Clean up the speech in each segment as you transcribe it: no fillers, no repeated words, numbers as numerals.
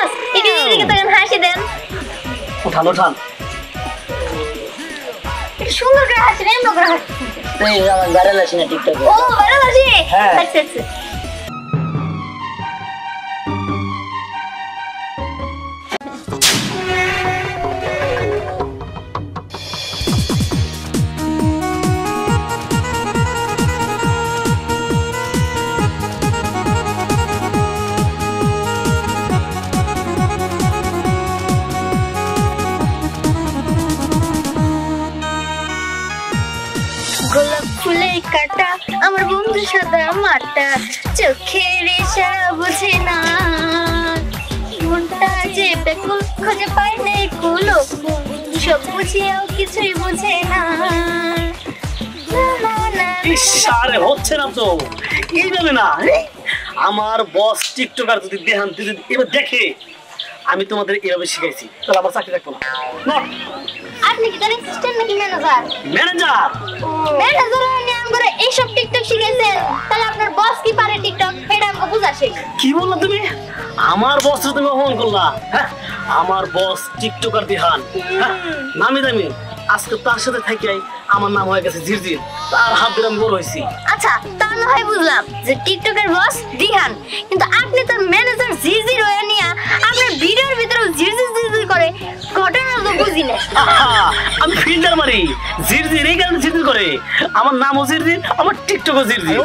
বস এদিকে তাকান হাসি দেন উঠান উঠান সুন্দর করে হাসি দেন নগর হাসি তুই আমার ভাইরাল আছিস না টিকটকে ও ভালো হাসি হ্যাঁ। আচ্ছা আচ্ছা গোলাপ ফুলের কাটা আমার বন্ধু সাদা মাটা চোখের ইশারা বুঝে না মনটা যে বেকুল খুঁজে পায় না কুলো সব বুঝিয়াও কিছুই বুঝে না ইশারে হচ্ছে না তো এইভাবে না আমার বস টিকটকার যদি দেখান যদি এবার দেখে আমি তোমাদের এইভাবে শিখাইছি তাহলে আমার চাকরি রাখবো না আপনি কি তার অ্যাসিস্ট্যান্ট নাকি ম্যানেজার ম্যানেজার ম্যানেজার নিয়ে আমরা এইসব টিকটক শিখাইছেন তাহলে আপনার বস কি পারে টিকটক এটা আমাকে বুঝাছে কি বললা তুমি আমার বস তুমি অপমান করলা হ্যাঁ আমার বস টিকটকার দিহান হ্যাঁ নামি দামি আজকে তার সাথে থাকি আমার নাম হয়ে গেছে জিরজির তার হাত ধরে আমি বড় হয়েছি আচ্ছা তা না হয় বুঝলাম যে টিকটকের বস দিহান কিন্তু আপনি তার ম্যানেজার জিরজির হয়ে নিয়ে আপনার ভিডিওর ভিতরে জিরজির করে ঘটনা তো বুঝি না আমি ফিল্টার মারি জিরজির এই কারণে জিরজির করে আমার নামও জিরজির আমার টিকটকও জিরজির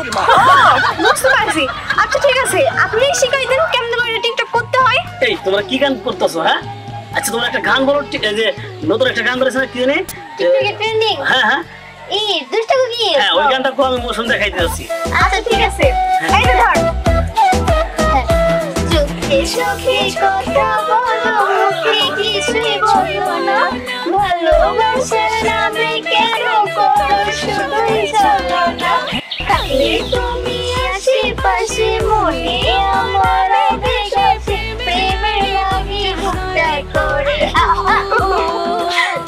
বুঝতে পারছি আচ্ছা ঠিক আছে আপনি শিখাই দেন কেমন করে টিকটক করতে হয় এই তোমরা কি গান করতেছো হ্যাঁ আচ্ছা তোমরা একটা গান বলো এই যে নতুন একটা গান করেছে না কি জানি টিকটকে ট্রেন্ডিং হ্যাঁ হ্যাঁ এই দুষ্ট কি হ্যাঁ ওই গানটা খুব আমি মোশন দেখাইতে যাচ্ছি আচ্ছা ঠিক আছে এই তো ধর চোখে চোখে কথা বলো মুখে কিছুই বলো না ভালোবাসার নামে কেন করো শুধুই চলো না থাকলে তুমি আশেপাশে মনে আমার দেশে প্রেমের লাগে বুকটা করে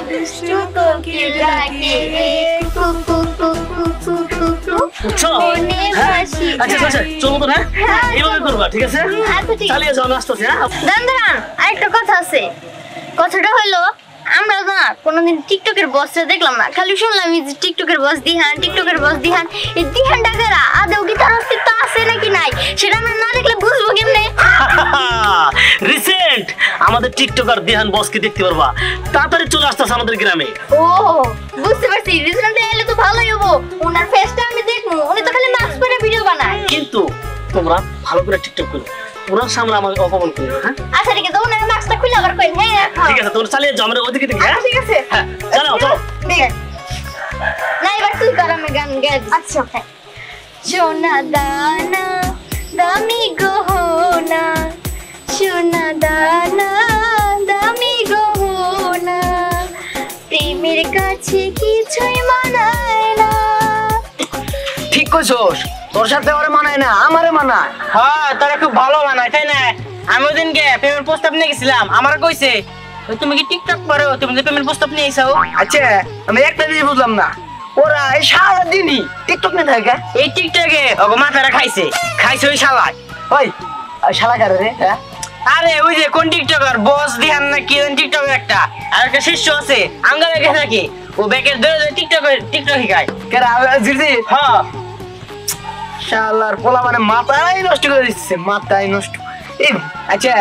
দুষ্টু কোকিল ডাকে কুকু কুকু কুকু বুঝছো মনে হাসি আচ্ছা আচ্ছা চলো তো হ্যাঁ এইভাবে করবা ঠিক আছে আচ্ছা ঠিক চালিয়ে যাও আসতেছি হ্যাঁ দাঁড়ান আরেকটা কথা আছে কথাটা হলো আমরা না কোনোদিন টিকটকের বসটা দেখলাম না খালি শুনলাম যে টিকটকের বস দিহান এই দিহান ডাকারা আদৌ কি তার অস্তিত্ব আছে নাকি নাই সেটা আমরা না দেখলে বুঝবো কেমনে রিসেন্ট আমাদের টিকটকার দিহান বসকে দেখতে পারবা তাড়াতাড়ি চলে আসতেছে আমাদের গ্রামে ও বুঝতে পারছি রিসেন্ট এলে তো ভালোই হবো ওনার ফেসটা আমি দেখবো উনি তো খালি মাস্ক পরে ভিডিও বানায় কিন্তু তোমরা ভালো করে টিকটক করো পুরো সামনে আমাকে অপমান করো হ্যাঁ আচ্ছা ঠিক আছে ওনার মাস্কটা খুলে আবার কই হ্যাঁ ঠিক আছে তোমরা চালিয়ে যাও আমরা ওইদিকে দেখি হ্যাঁ ঠিক আছে হ্যাঁ চলো চলো না এবার তুই কর আমি গান গাই আচ্ছা সোনা দানা দামি গহনা সোনা দানা দামি গহনা প্রেমের কাছে কিছুই মানায় না ঠিক কইছস তোর সাথে ওরে মানায় না আমারে মানায় হ্যাঁ তারা খুব ভালো বানায় তাই না আমি ওদিনকে পেমেন্ট প্রস্তাব নিয়ে গেছিলাম আমার কইছে তুমি কি টিকটক করো তুমি যে পেমেন্ট প্রস্তাব নিয়ে এসো আচ্ছা আমি একটা জিনিস বুঝলাম না ওরা এই সারাদিনই টিকটক নিয়ে থাকে এই টিকটকে ওগো মাথাটা খাইছে ওই শালায় ওই শালা কারে রে হ্যাঁ আরে ওই যে কোন টিকটকার বস দিহান না কি টিকটকের একটা আর একটা শিষ্য আছে আঙ্গা রেখে থাকে ও ব্যাকের ধরে টিকটক শিখায় কেরা জিরজি হ্যাঁ শালার পোলা মানে মাথাই নষ্ট করে দিচ্ছে মাথাই নষ্ট এই আচ্ছা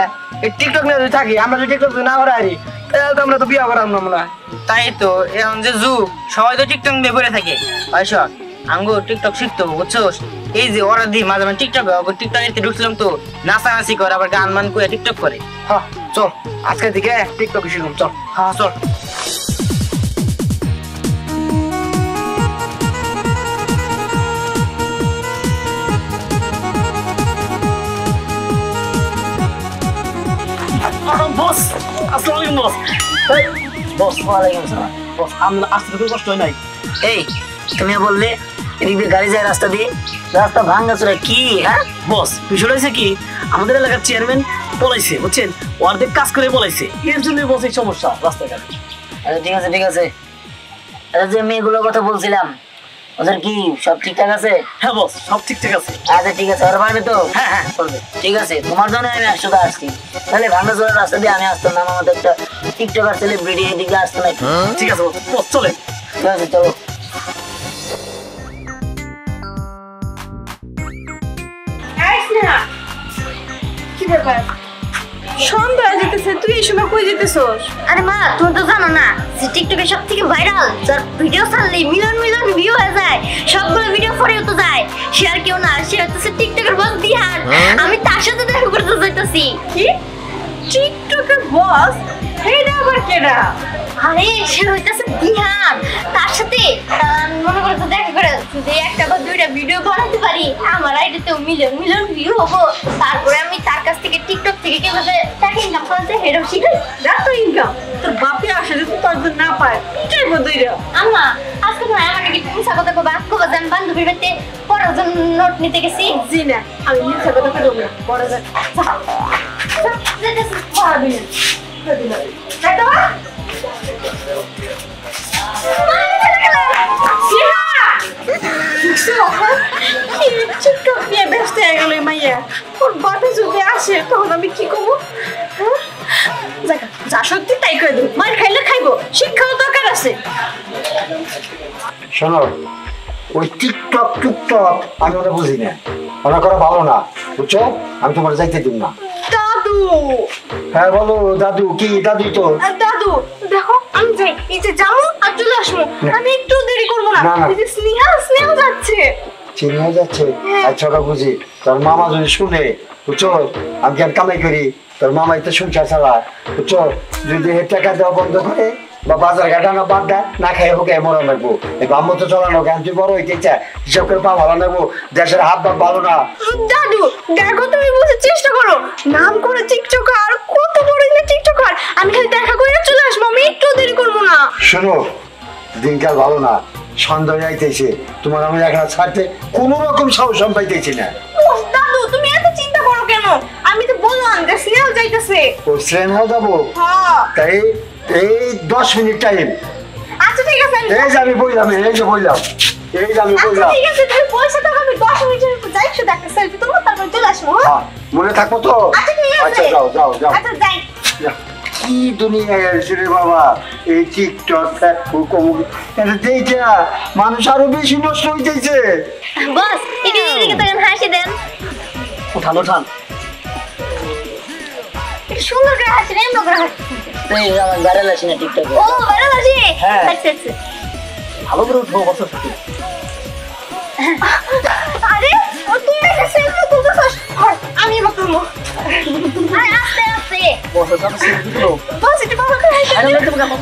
এই টিকটক নিয়ে যদি থাকি আমরা যদি টিকটক না করে আরি তাহলে তো আমরা তো বিয়ে করাম না মনে হয় তাই তো এখন যে যুগ সবাই তো টিকটক নিয়ে পড়ে থাকে আচ্ছা আঙ্গো টিকটক শিখতো বুঝছোস এই যে ওরা দি মাঝে মাঝে টিকটক টিকটকে ঢুকছিলাম তো নাচানাচি করে আবার গান মান করে টিকটক করে হ্যাঁ চল আজকে থেকে টিকটক শিখুন চল হ্যাঁ চল বস আসসালামু আলাইকুম বস বস ওয়ালাইকুম আসসালাম বস আমরা আসতে খুব কষ্ট হয় নাই এই তুমি বললে এদিকে গাড়ি যায় রাস্তা দিয়ে রাস্তা ভাঙা চলে কি হ্যাঁ বস বিষয় হয়েছে কি আমাদের এলাকার চেয়ারম্যান পলাইছে বুঝছেন অর্ধেক কাজ করে পলাইছে এর জন্য বস এই সমস্যা রাস্তাঘাটে আচ্ছা ঠিক আছে আচ্ছা যে মেয়েগুলোর কথা বলছিলাম ওদের কি সব ঠিকঠাক আছে? হ্যাঁ বস, সব ঠিকঠাক আছে। আচ্ছা ঠিক আছে, ওরা পারবে তো? হ্যাঁ হ্যাঁ, করবে। ঠিক আছে, তোমার জন্য আমি একসাথে আসছি। তাহলে ভাঙাচোরা রাস্তা দিয়ে আমি আসতাম না, আমার মতো একটা টিকটকার সেলিব্রিটি এদিকে আসতো না। ঠিক আছে বস, চলে। ঠিক আছে, চলো। কি ব্যাপার? সন্ধ্যা হয়ে যেতেছে, তুই এই সময় কই যেতেছস? আরে মা, তুমি তো জানো না যে টিকটকে সব থেকে ভাইরাল যার ভিডিও ছাড়লে মিলিয়ন মিলিয়ন ভিউ হয়ে যায়, সবগুলো ভিডিও পরেও তো যায়। সে আর কেউ না, সে হচ্ছে টিকটকের বস দিহান। আমি তার সাথে দেখা করতে যাইতাছি। কি টিকটকের বস? এইটা আবার কেডা? আরে সে হইতাছে দিহান। তার সাথে মনে করে তো দেখা করে যে একটা বা দুইটা ভিডিও বানাতে পারি, আমার আইডিতেও মিলিয়ন মিলিয়ন ভিউ হবো। তারপরে আমি তার কাছ থেকে টিকটক থেকে কিভাবে টাকা ইনকাম করা যায় সেটাও শিখাই। এত ইনকাম তোর বাপে আসে যদি তোর জন্য না পায় পিটাইবো দুইটা। আম্মা, আজকে নয় আমার নাকি তুমি সাগত করবা কবা যে আমি বান্ধবীর বাড়িতে পড়ার জন্য নোট নিতে গেছি। জি না, আমি মিথ্যা কথা কইব না, বড় যা পড়াবি না। দেখো টিকটক নিয়ে ব্যস্ত হয়ে গেল মাইয়া। ওর বাপে যদি আসে তখন আমি কি করবো? যা সত্যি তাই করে দেবো, মার খাইলে খাইবো, শিক্ষাও দরকার আছে। শোনো, ওই টিকটক টুকটক আমি ওটা বুঝি না, ওটা করা ভালো না, বুঝছো? আমি তোমার যাইতে দিব না। দাদু, হ্যাঁ বলো দাদু। কি দাদু? তো দাদু দেখো, আমি যাই, এই যে যাবো আর চলে আসবো, আমি একটু দেরি করবো না। না, না। এই যে স্নেহা যাচ্ছে। চিনি হয়ে যাচ্ছে। আচ্ছা ওটা বুঝি, তোর মামা যদি শুনে, বুঝছো, আমি কেন কামাই করি, তোর মামাই তো সংসার চালায়, বুঝছো? যদি এর টাকা দেওয়া বন্ধ করে বা বাজার ঘাটানো বাদ দেয়, না খাই হোক মরা নেবো, এই বাম্ম তো চলানো কেন, তুই বড় হইতে চায়, হিসাব করে পা ভালো নেবো, দেশের হাত ভাত ভালো না। দাদু দেখো, তুমি বুঝে চেষ্টা করো, নাম করে টিকটকার, কত বড় টিকটকার, আমি খালি দেখা করে চলে আসবো, আমি একটু দেরি করবো না। শোনো, দিনকাল ভালো না, সন্ধ্যা যাইতেছে, তোমার আমি এখন ছাড়তে কোনো রকম সাহস আমি পাইতেছি না। উফ, দাদু তুমি এত চিন্তা করো কেন? আমি তো বললাম যে স্নেহা যাইতেছে। ও ট্রেন যাবো, হ্যাঁ তাই এই 10 মিনিট টাইম। আচ্ছা ঠিক আছে, এই যে আমি বললাম, এই যে বললাম, এই যে আমি আচ্ছা বললাম। ঠিক আছে, তুমি পয়সা টাকা আমি 10 মিনিটের উপর যাই, শুধু একটা সেলফি তুলবো, তারপর চলে আসবো। হ্যাঁ? হ্যাঁ, মনে থাকবো তো? আচ্ছা ঠিক আছে। আচ্ছা যাও যাও যাও। আচ্ছা যাই। কি দুনিয়ায় এসে রে বাবা, এই টিকটক ফেসবুক এটা দেখে মানুষ আরো বেশি নষ্ট হইতেছে। বস, এদিকে তাকান, হাসি দেন। উঠান উঠান। একটু সুন্দর করে হাসি দেন, এমন করে হাসি। তুই আমার ভাইরাল আসি না টিকটকে? ও ভাইরাল হাসি। হ্যাঁ। আচ্ছা আচ্ছা। ভালো করে উঠবো বছর থেকে। আরে ও তুমি একটা সেলফি তুলতেছস, আমি এবার তুলবো। আরে আস্তে আস্তে। বছর সাথে সেলফি তুলো। বস একটু ভালো করে হাসি। আরে লাগবে কেন?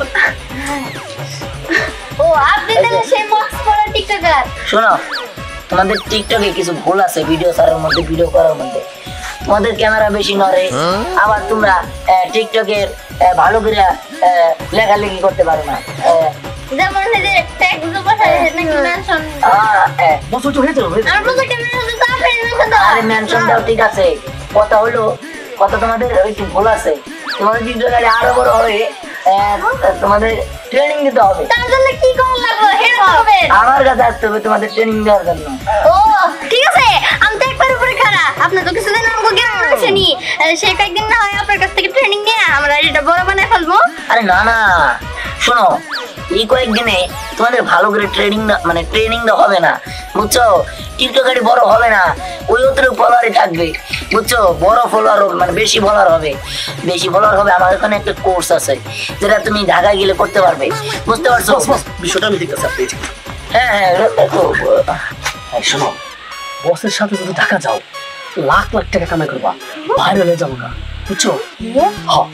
ও আপনি তাহলে সেই বক্স পড়া টিকটকার। শোনো, তোমাদের টিকটকে কিছু ভুল আছে ভিডিও ছাড়ার মধ্যে, ভিডিও করার মধ্যে। তোমাদের ক্যামেরা বেশি নড়ে, আবার তোমরা টিকটকের ভালো করে লেখালেখি করতে পারো না। যেমন এই যে ট্যাগ গুলো বসায় নাকি মেনশন। বছর তো হয়েছে হয়েছে। আর প্রজেক্টে মেনশন তো আপনি মেনশন দাও। আরে মেনশন দাও, ঠিক আছে, কথা হলো কথা তোমাদের একটু ভুল আছে। তোমাদের টিকটকে আরো বড় হয়ে তোমাদের ট্রেনিং দিতে হবে। তার জন্য কি করা লাগবে হেড হবে। আমার কাছে আসতে হবে তোমাদের ট্রেনিং দেওয়ার জন্য। ও ঠিক আছে, আমি তো একবার উপরে খাড়া। আপনি তো কিছুদিন আমাকে গ্রামে আসেনি, সে কয়েকদিন না হয় আপনার কাছ থেকে ট্রেনিং নিয়ে আমরা এটা বড় বানায় ফেলবো। আরে না না, শোনো, এই কয়েকদিনে তোমাদের ভালো করে ট্রেনিং দেওয়া হবে না, বুঝছো? টিকটকারই বড় হবে না, ওই অতটুকু ফলোয়ারই থাকবে, বুঝছো? বড় ফলোয়ার হবে, বেশি ফলোয়ার হবে, আমার এখানে একটা কোর্স আছে যেটা তুমি ঢাকায় গেলে করতে পারবে, বুঝতে পারছো? বস বস, বিষয়টা আমি দেখতেছি, আপনি ঠিক। হ্যাঁ হ্যাঁ, দেখো, এই শোনো, বসের সাথে যদি ঢাকা যাও, লাখ লাখ টাকা কামাই করবা, ভাইরাল হয়ে যাবো না, বুঝছো? হ্যাঁ।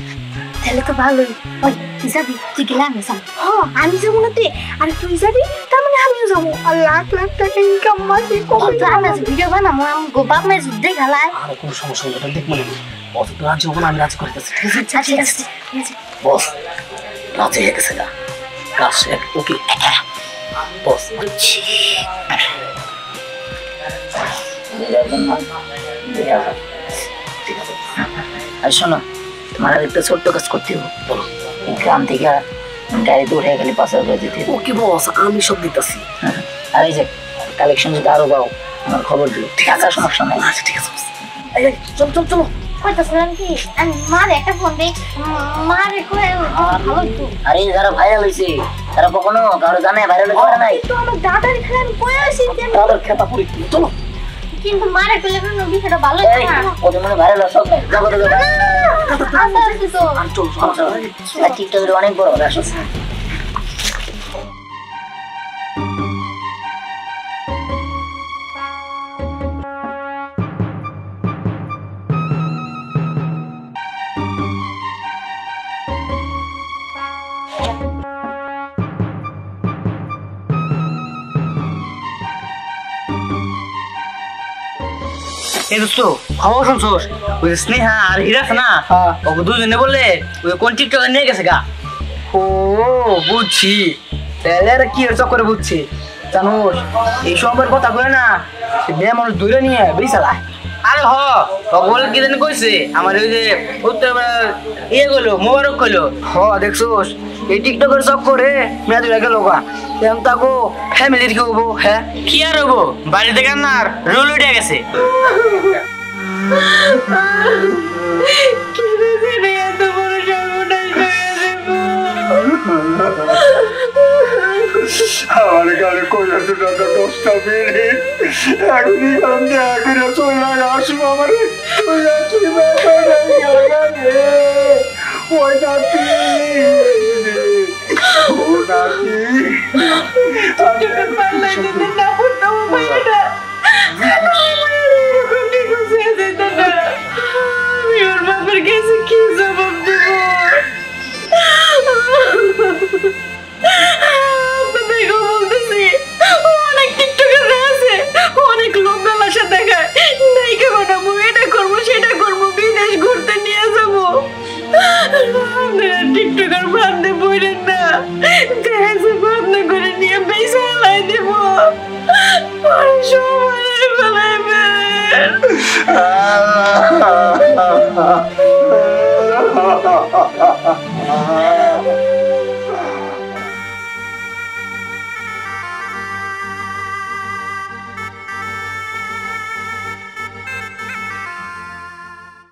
তাহলে তো ভালোই। ওই তুই যাবি, তুই গেলে আমি যাবো। হ্যাঁ আমি যাবো না তে, আর তুই যাবি, তার মানে আমিও যাবো। আর লাখ লাখ টাকা ইনকাম মাসে কবে আমরা ভিডিও বানাবো, আমি বাপ মায়ের দেখালাই। আর কোনো সমস্যা নেই, দেখ মানে বস তো রাজি হবো না, আমি রাজি করতেছি, ঠিক আছে? আচ্ছা ঠিক আছে। বস রাজি হয়ে গেছে গা, কাজ ওকে বস। আর শোনো, তোমার আর একটা ছোট্ট কাজ করতে হবে। বলো। এই গ্রাম থেকে গাড়িতে উঠে গেলে 5,000 করে দিতে হবে। ওকে বস, আমি সব দিতেছি। আর এই যে কালেকশন যদি আরো পাও আমার খবর দিও, ঠিক আছে? সমস্যা নাই। আচ্ছা ঠিক আছে চলো চলো চলো। কইতাছিলাম কি আমি মারে একটা ফোন দেই, মারে কই ভালো একটু। আরে যারা ভাইরাল হয়েছে তারা কখনো কারো জানে ভাইরাল করে নাই? তো আমার দাদার এখানে আমি বয়ে আছি যে আমি- তাদের খেতা পুরি চলো। কিন্তু মারে কইলে কোনো বিষয়টা ভালো এই না। ওদের মনে ভাইরাল হওয়ার শখ নেই, যাবো তো যাবো। আচ্ছা আচ্ছা তো আর চলো চলো। টিকটকের অনেক বড় ব্যবসা আছে। এই দোস্ত খবর শুনছোস? ওই যে স্নেহা আর হিরাস না, ওকে দুজনে বললে ওই কোন টিকটকে নিয়ে গেছে গা। ও বুঝছি, তাহলে আর কি এর চক্করে বুঝছি জানোস, এই সময়ের কথা বলে না মেয়ে মানুষ দূরে নিয়ে বেশি চালায়। আরে হ বলে কি জানি কইছে আমার ওই যে উত্তর ইয়ে গেলো মোবারক কইলো। দেখছোস এই টিকটকের চক্করে মেয়ে দূরে গেল গা, এখন তাকো ফ্যামিলির কি হবো? হ্যাঁ কি আর হবো, বাড়িতে কান্নার রোল উঠে গেছে। আমার গালে কইলাতে টাকা 10টা বেড়ে এখনই কারণ দেখা করে চলে আসবো আমার ওই নাতি ও নাতি আমি ওর বাবার কাছে কি জবাব দেব? আপনাদেরকেও বলতেছি, ও অনেক টিকটকার আছে, ও অনেক লোক লাশা দেখায়, নায়িকা বানাবো, এটা করবো সেটা করবো, বিদেশ ঘুরতে নিয়ে যাবো। আপনারা টিকটকার বান্ধে বইলেন না, দেশে বন্ধ করে নিয়ে বেসা লাই দেব, পরে সবাই ফেলাইবেন।